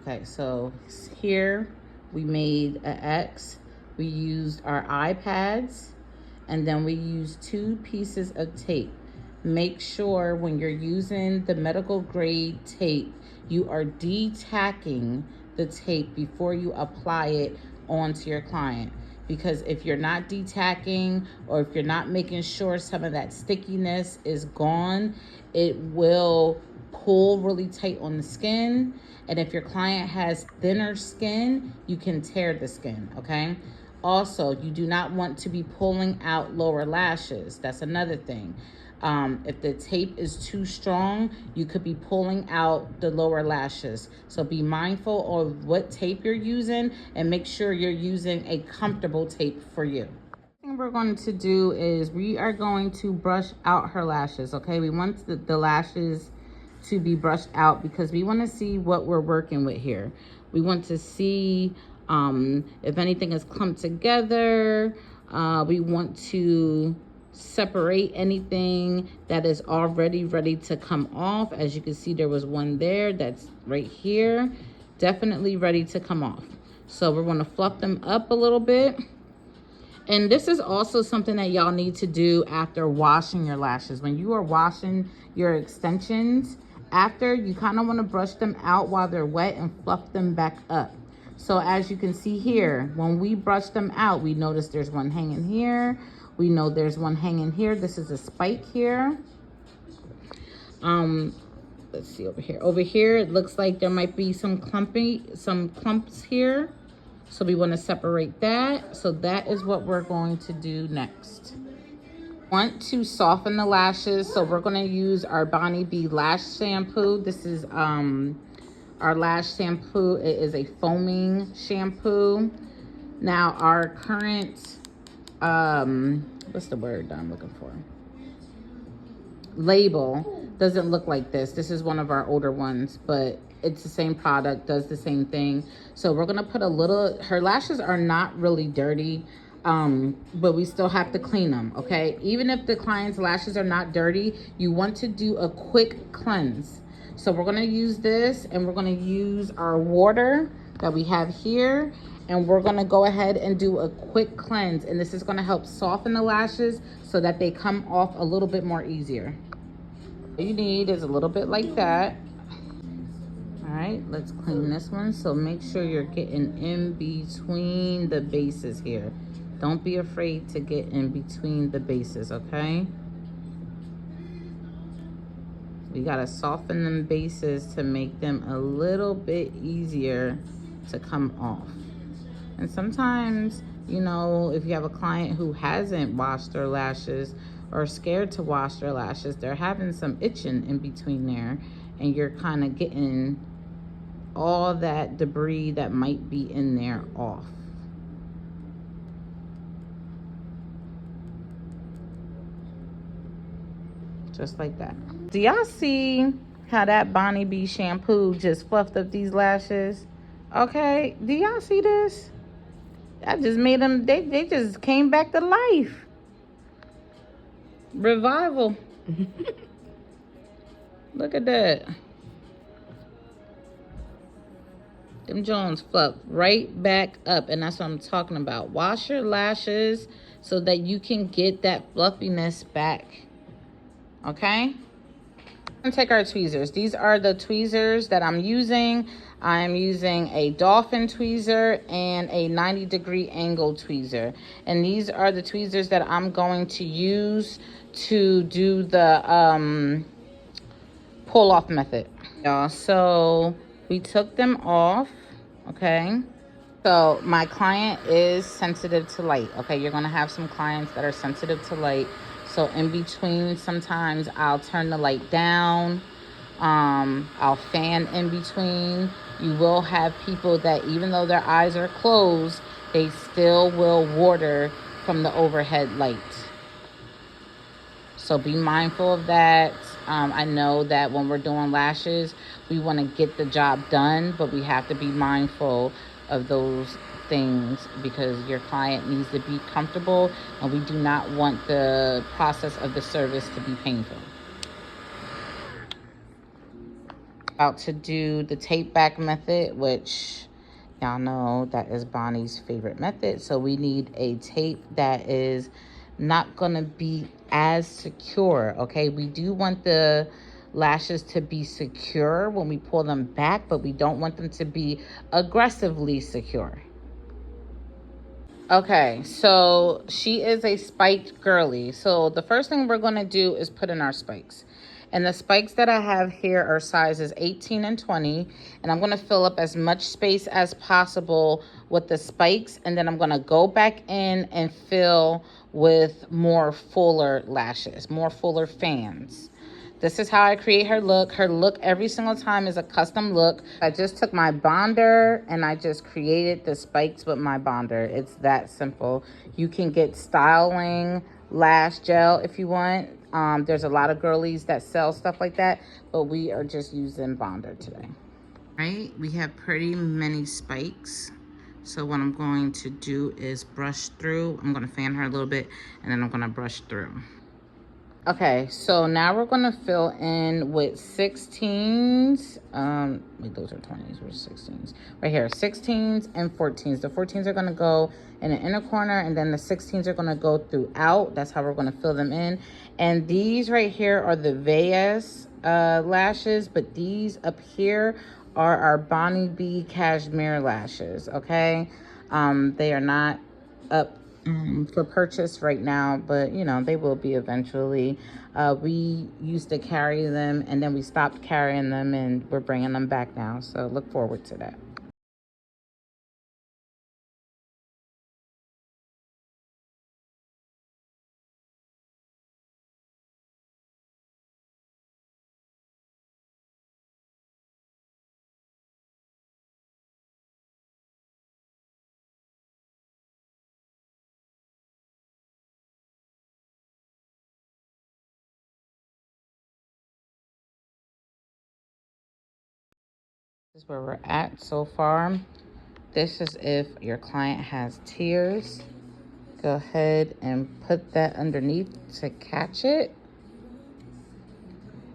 Okay, so here we made an X. We used our iPads, and then we used 2 pieces of tape. Make sure when you're using the medical grade tape, you are detacking the tape before you apply it onto your client. Because if you're not detacking, or if you're not making sure some of that stickiness is gone, it will pull really tight on the skin. And if your client has thinner skin, you can tear the skin, okay? Also, you do not want to be pulling out lower lashes. That's another thing. If the tape is too strong, you could be pulling out the lower lashes. So be mindful of what tape you're using and make sure you're using a comfortable tape for you. Thing we're going to do is we are going to brush out her lashes. Okay, we want the lashes to be brushed out because we want to see what we're working with here. We want to see if anything is clumped together. We want to separate anything that is already ready to come off. As you can see, there was one there that's right here, definitely ready to come off. So we're going to fluff them up a little bit. And this is also something that y'all need to do after washing your lashes. When you are washing your extensions, after, you kind of want to brush them out while they're wet and fluff them back up. So as you can see here, when we brush them out, we notice there's one hanging here. We know there's one hanging here. This is a spike here. Let's see over here. Over here, it looks like there might be some clumps here. So we want to separate that. So that is what we're going to do next. Want to soften the lashes, so we're going to use our Bonnie B lash shampoo. This is our lash shampoo. It is a foaming shampoo. Now our current what's the word that I'm looking for? Label doesn't look like this. This is one of our older ones, but it's the same product, does the same thing. So we're gonna put a little, her lashes are not really dirty, but we still have to clean them, okay? Even if the client's lashes are not dirty, you want to do a quick cleanse. So we're gonna use this, and we're gonna use our water that we have here, and we're gonna go ahead and do a quick cleanse. And this is gonna help soften the lashes so that they come off a little bit more easier. All you need is a little bit like that. All right, let's clean this one. So make sure you're getting in between the bases here. Don't be afraid to get in between the bases, okay? We gotta soften them bases to make them a little bit easier to come off. And sometimes, you know, if you have a client who hasn't washed their lashes or scared to wash their lashes, they're having some itching in between there, and you're kind of getting all that debris that might be in there off. Just like that. Do y'all see how that Bonnie B shampoo just fluffed up these lashes? Okay, do y'all see this? I just made them, they just came back to life. Revival. Look at that. Them Jones fluff right back up, and that's what I'm talking about. Wash your lashes so that you can get that fluffiness back. Okay? We're gonna take our tweezers. These are the tweezers that I'm using. I'm using a dolphin tweezer and a 90-degree angle tweezer. And these are the tweezers that I'm going to use to do the pull off method. Y'all, so we took them off, okay? So my client is sensitive to light, okay? You're gonna have some clients that are sensitive to light. So in between, sometimes I'll turn the light down. I'll fan in between. You will have people that even though their eyes are closed, they still will water from the overhead light. So be mindful of that. I know that when we're doing lashes, we want to get the job done, but we have to be mindful of those things because your client needs to be comfortable, and we do not want the process of the service to be painful. About to do the tape back method, which y'all know that is Bonnie's favorite method. So we need a tape that is not gonna be as secure, okay? We do want the lashes to be secure when we pull them back, but we don't want them to be aggressively secure. Okay, so she is a spiked girly. So the first thing we're gonna do is put in our spikes. And the spikes that I have here are sizes 18 and 20. And I'm gonna fill up as much space as possible with the spikes. And then I'm gonna go back in and fill with more fuller lashes, more fuller fans. This is how I create her look. Her look every single time is a custom look. I just took my bonder and I just created the spikes with my bonder. It's that simple. You can get styling lash gel if you want. There's a lot of girlies that sell stuff like that, but we are just using bonder today. Right, we have pretty many spikes. So what I'm going to do is brush through. I'm gonna fan her a little bit and then I'm gonna brush through. Okay, so now we're gonna fill in with 16s. Wait, those are 20s, where's 16s? Right here, 16s and 14s. The 14s are gonna go in the inner corner and then the 16s are gonna go throughout. That's how we're gonna fill them in. And these right here are the Veyes lashes, but these up here are our Bonnie B cashmere lashes, okay? They are not up for purchase right now, but you know they will be eventually. We used to carry them and then we stopped carrying them and we're bringing them back now, so look forward to that. This is where we're at so far. This is if your client has tears. Go ahead and put that underneath to catch it,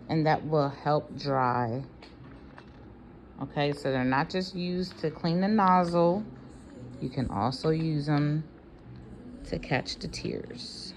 and that will help dry. Okay, so they're not just used to clean the nozzle. You can also use them to catch the tears.